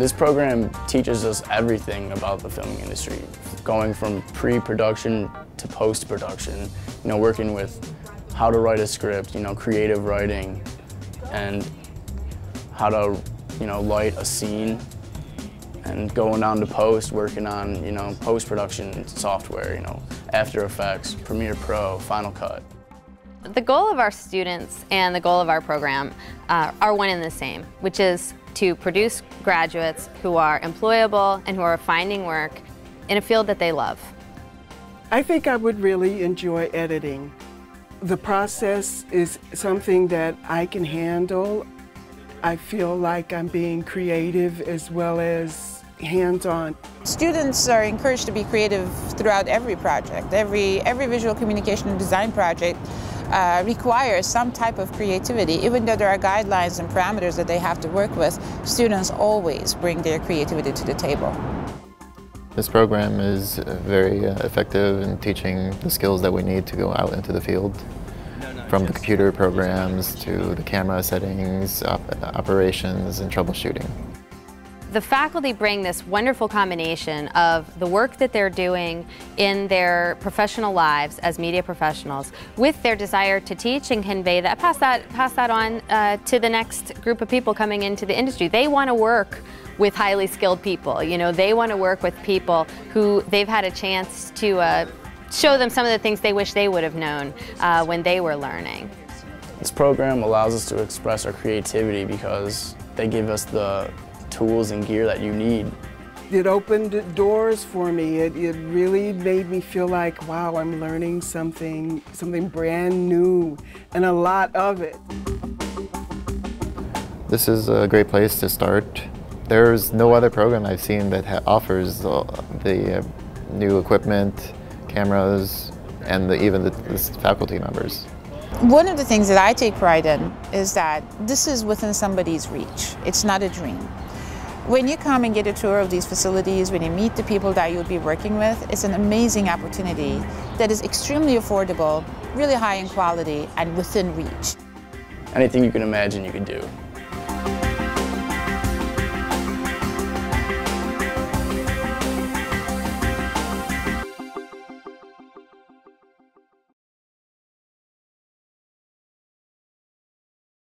This program teaches us everything about the filming industry, going from pre-production to post-production, working with how to write a script, creative writing, and how to, light a scene, and going down to post, working on, post-production software, After Effects, Premiere Pro, Final Cut. The goal of our students and the goal of our program are one and the same, which is to produce graduates who are employable and who are finding work in a field that they love. I think I would really enjoy editing. The process is something that I can handle. I feel like I'm being creative as well as hands-on. Students are encouraged to be creative throughout every project. Every visual communication and design project requires some type of creativity. Even though there are guidelines and parameters that they have to work with, students always bring their creativity to the table. This program is very effective in teaching the skills that we need to go out into the field, from the computer programs to the camera settings, operations, and troubleshooting. The faculty bring this wonderful combination of the work that they're doing in their professional lives as media professionals with their desire to teach and convey that, pass that on to the next group of people coming into the industry. They want to work with highly skilled people. They want to work with people who they've had a chance to show them some of the things they wish they would have known when they were learning. This program allows us to express our creativity because they give us the tools and gear that you need. It opened doors for me. It really made me feel like, wow, I'm learning something brand new, and a lot of it. This is a great place to start. There's no other program I've seen that offers the new equipment, cameras, and even the faculty members. One of the things that I take pride in is that this is within somebody's reach. It's not a dream. When you come and get a tour of these facilities, when you meet the people that you'll be working with, it's an amazing opportunity that is extremely affordable, really high in quality, and within reach. Anything you can imagine you can do.